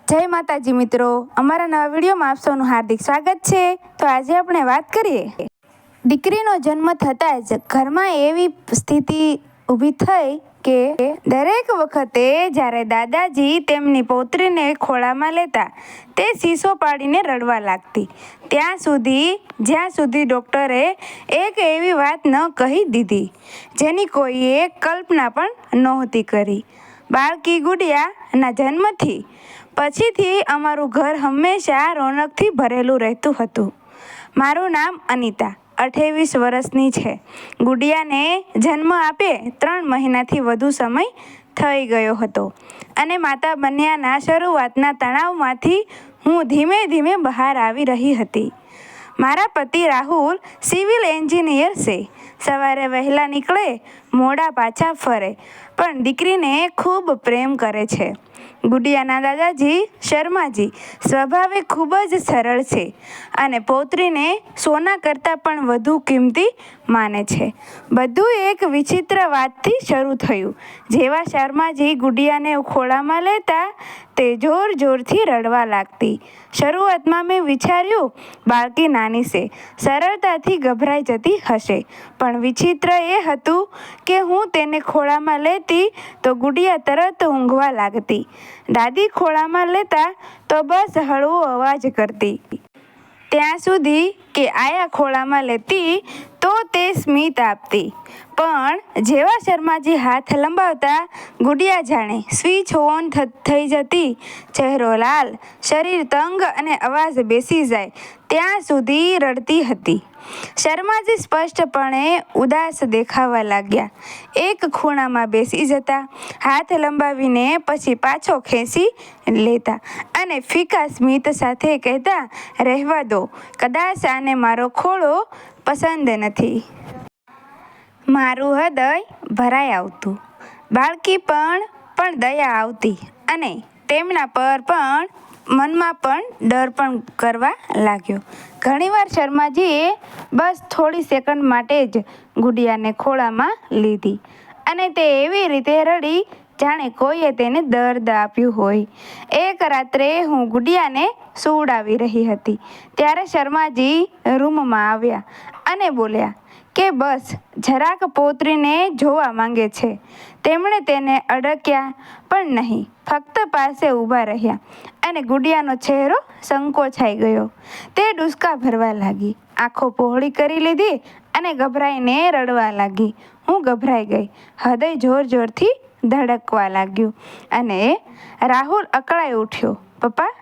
જય માતાજી મિત્રો, અમારા નવા વિડીયોમાં આપ સૌનું હાર્દિક સ્વાગત છે। તો આજે આપણે વાત કરીએ દીકરીનો જન્મ થતાં જ ઘરમાં એવી સ્થિતિ ઊભી થઈ કે દરેક વખતે જ્યારે દાદાજી તેમની પૌત્રીને ખોળામાં લેતા તે શીશો પાડીને રડવા લાગતી, જ્યાં સુધી ડૉક્ટરે એક એવી વાત ન કહી દીધી જેની કોઈએ કલ્પના પણ નહોતી કરી। બાળકી ગુડિયાના જન્મથી પછીથી અમારું ઘર હંમેશા રોનકથી ભરેલું રહેતું હતું। મારું નામ અનિતા 28 વર્ષની છે। ગુડિયાને જન્મ આપે 3 મહિનાથી વધુ સમય થઈ ગયો હતો અને માતા બન્યાના શરૂઆતના તણાવમાંથી હું ધીમે ધીમે બહાર આવી રહી હતી। મારા પતિ રાહુલ સિવિલ એન્જિનિયર છે। સવારે વહેલા નીકળે, મોડા પાછા ફરે, પણ દીકરીને ખૂબ પ્રેમ કરે છે। ગુડિયાના દાદાજી શર્માજી સ્વભાવે ખૂબ જ સરળ છે અને પૌત્રીને સોના કરતાં પણ વધુ કિંમતી માને છે। બધું એક વિચિત્ર વાતથી શરૂ થયું। જેવા શર્માજી ગુડિયાને ખોળામાં લેતા તે જોર જોરથી રડવા લાગતી। શરૂઆતમાં મેં વિચાર્યું બાળકી નાની છે, સરળતાથી ગભરાઈ જતી હશે, પણ વિચિત્ર એ હતું કે હું તેને ખોળામાં લેતી તો ગુડિયા તરત ઊંઘવા લાગતી। દાદી ખોળામાં લેતા તો બસ હળવો અવાજ કરતી, ત્યાં સુધી કે આયા ખોળામાં લેતી તો તે સ્મિત આપતી, પણ જેવા શર્માજી હાથ લંબાવતા ગુડિયા જાણે સ્વિચ ઓન થઈ જતી। ચહેરો લાલ, શરીર તંગ અને અવાજ બેસી જાય ત્યાં સુધી રડતી હતી। શર્માજી સ્પષ્ટપણે ઉદાસ દેખાવા લાગ્યા। એક ખૂણામાં બેસી જતા, હાથ લંબાવીને પછી પાછો ખેંચી લેતા અને ફીકા સ્મિત સાથે કહેતા, રહેવા દો, કદાચ આને મારો ખોળો પસંદ નથી। મારું હૃદય ભરાઈ આવતું। બાળકી પણ દયા આવતી અને તેમના પર પણ મનમાં પણ ડર પણ કરવા લાગ્યો। ઘણીવાર શર્માજીએ બસ થોડી સેકન્ડ માટે જ ગુડિયાને ખોળામાં લીધી અને તે એવી રીતે રડી જાણે કોઈએ તેને દર્દ આપ્યું હોય। એક રાત્રે હું ગુડિયાને સુવડાવી રહી હતી ત્યારે શર્માજી રૂમમાં આવ્યા અને બોલ્યા કે બસ જરાક પૌત્રીને જોવા માંગે છે। તેમણે તેને અડક્યા પણ નહીં, ફક્ત પાસે ઊભા રહ્યા અને ગુડિયાનો ચહેરો સંકોચાઈ ગયો। તે ડૂસકા ભરવા લાગી, આંખો પહોળી કરી લીધી અને ગભરાઈને રડવા લાગી। હું ગભરાઈ ગઈ, હૃદય જોર જોરથી ધડકવા લાગ્યું અને રાહુલ અકળાઈ ઉઠ્યો, પપ્પા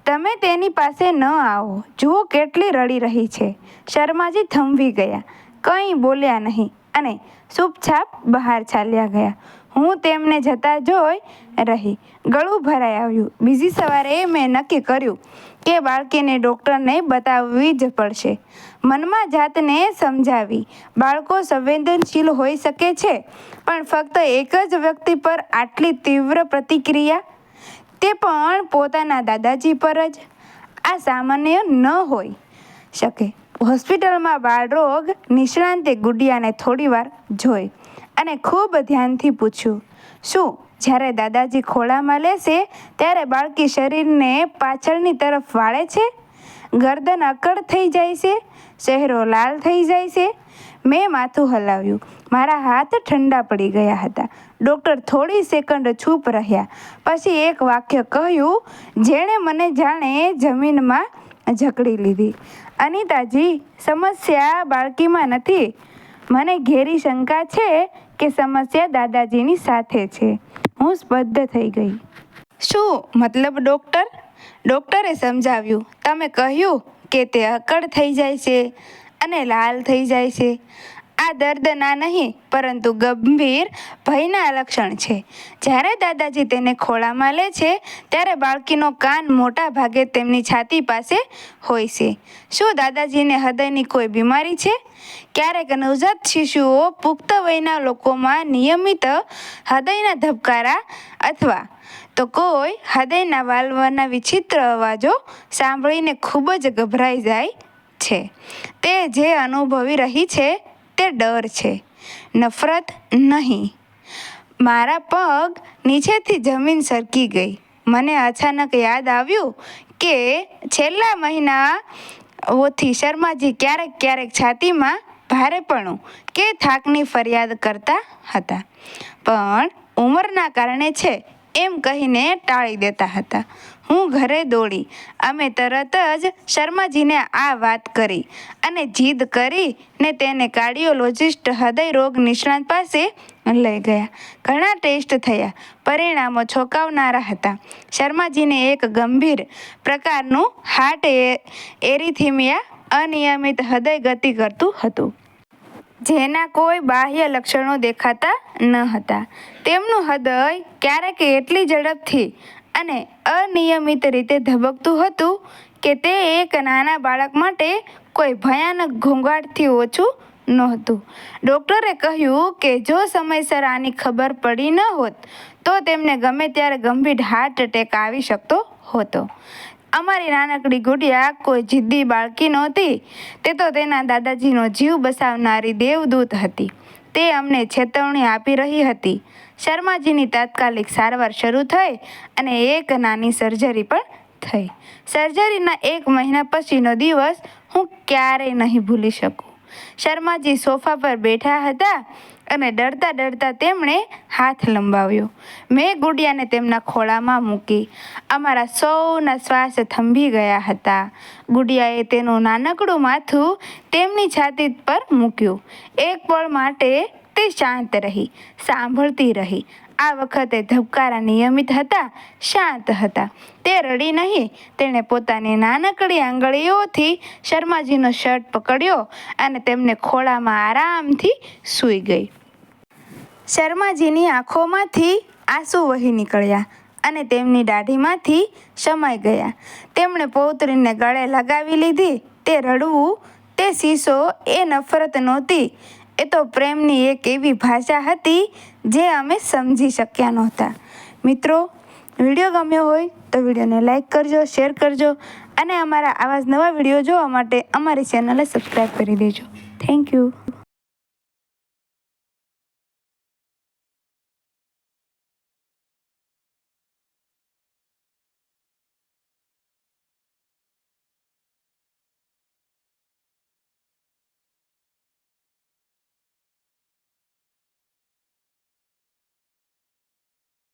તમે તેની પાસે ન આવો, જુઓ કેટલી રડી રહી છે। શર્માજી થંભી ગયા, કંઈ બોલ્યા નહીં અને ચૂપચાપ બહાર ચાલ્યા ગયા। હું તેમને જતા જોઈ રહી, ગળું ભરાઈ આવ્યું। બીજી સવારે મેં નક્કી કર્યું કે બાળકીને ડૉક્ટરને બતાવવી જ પડશે। મનમાં જાતને સમજાવી, બાળકો સંવેદનશીલ હોઈ શકે છે, પણ ફક્ત એક જ વ્યક્તિ પર આટલી તીવ્ર પ્રતિક્રિયા, તે પણ પોતાના દાદાજી પર જ, આ સામાન્ય ન હોઈ શકે। હોસ્પિટલમાં બાળરોગ નિષ્ણાતે ગુડિયાને થોડીવાર જોઈ અને ખૂબ ધ્યાનથી પૂછ્યું, શું જ્યારે દાદાજી ખોળામાં લેશે ત્યારે બાળકી શરીરને પાછળની તરફ વાળે છે? ગરદન અક્કડ થઈ જાય છે? ચહેરો લાલ થઈ જાય છે? મેં માથું હલાવ્યું, મારા હાથ ઠંડા પડી ગયા હતા। ડૉક્ટર થોડી સેકન્ડ ચૂપ રહ્યા, પછી એક વાક્ય કહ્યું જેણે મને જાણે જમીનમાં જકડી લીધી, અનિતાજી, સમસ્યા બાળકીમાં નથી, મને ઘેરી શંકા છે કે સમસ્યા દાદાજીની સાથે છે। હું સ્તબ્ધ થઈ ગઈ। શું મતલબ ડૉક્ટર? ડૉક્ટરે સમજાવ્યું, તમે કહ્યું કે તે અક્કડ થઈ જાય છે અને લાલ થઈ જાય છે, આ દર્દના નહીં પરંતુ ગંભીર ભયના લક્ષણ છે। જ્યારે દાદાજી તેને ખોળામાં લે છે ત્યારે બાળકીનો કાન મોટા ભાગે તેમની છાતી પાસે હોય છે। શું દાદાજીને હૃદયની કોઈ બીમારી છે? ક્યારેક નવજાત શિશુઓ પુખ્ત વયના લોકોમાં નિયમિત હૃદયના ધબકારા અથવા તો કોઈ હૃદયના વાલ્વના વિચિત્ર અવાજો સાંભળીને ખૂબ જ ગભરાઈ જાય છે। તે જે અનુભવી રહી છે તે ડર છે, નફરત નહીં। મારા પગ નીચેથી જમીન સરકી ગઈ મને અચાનક યાદ આવ્યું કે છેલ્લા મહિનાઓથી શર્માજી ક્યારેક છાતીમાં ભારેપણું કે થાકની ફરિયાદ કરતા હતા, પણ ઉંમરના કારણે છે એમ કહીને ટાળી દેતા હતા. હું ઘરે દોડી. અમે તરત જ શર્માજીને આ વાત કરી અને જીદ કરીને તેને કાર્ડિયોલોજિસ્ટ હૃદયરોગ નિષ્ણાત પાસે લઈ ગયા. ઘણા ટેસ્ટ થયા, પરિણામો ચોંકાવનારા હતા. શર્માજીને એક ગંભીર પ્રકારનું હાર્ટ એરિથમિયા, અનિયમિત હૃદય ગતિ કરતું હતું, જેના કોઈ બાહ્ય લક્ષણો દેખાતા ન હતા. તેમનું હૃદય ક્યારેક એટલી ઝડપથી અને અનિયમિત રીતે ધબકતું હતું કે તે એક નાના બાળક માટે કોઈ ભયાનક ઘોંઘાટથી ઓછું નહોતું. ડૉક્ટરે કહ્યું કે જો સમયસર આની ખબર પડી ન હોત તો તેમને ગમે ત્યારે ગંભીર હાર્ટ એટેક આવી શકતો હતો. અમારી નાનકડી ગુડિયા કોઈ જિદ્દી બાળકી નહોતી. તે તો તેના દાદાજીનો જીવ બચાવનારી દેવદૂત હતી. તે અમને ચેતવણી આપી રહી હતી. શર્માજીની તાત્કાલિક સારવાર શરૂ થઈ અને એક નાની સર્જરી પણ થઈ. સર્જરીના 1 મહિના પછીનો દિવસ હું ક્યારેય નહીં ભૂલી શકું. શર્માજી સોફા પર બેઠા હતા અને ડરતા તેમણે હાથ લંબાવ્યો. મેં ગુડિયાને તેમના ખોળામાં મૂકી. અમારા સૌના શ્વાસ થંભી ગયા હતા. ગુડિયાએ તેનું નાનકડું માથું તેમની છાતી પર મૂક્યું. એક પળ માટે તે શાંત રહી, સાંભળતી રહી. આ વખતે ધબકારા નિયમિત હતા, શાંત હતા. તે રડી નહીં. તેણે પોતાની નાનકડી આંગળીઓથી શર્માજીનો શર્ટ પકડ્યો અને તેમને ખોળામાં આરામથી સૂઈ ગઈ. શર્માજીની આંખોમાંથી આંસુ વહી નીકળ્યા અને તેમની દાઢીમાંથી સમાઈ ગયા. તેમણે પૌત્રીને ગળે લગાવી લીધી. તે રડવું, તે શીશો, એ નફરત નહોતી. એ તો પ્રેમની એક એવી ભાષા હતી જે અમે સમજી શક્યા નહોતા. મિત્રો, વિડીયો ગમ્યો હોય તો વિડીયોને લાઈક કરજો, શેર કરજો અને અમારા આવા જ નવા વિડીયો જોવા માટે અમારી ચેનલને સબસ્ક્રાઈબ કરી દેજો. Thank you.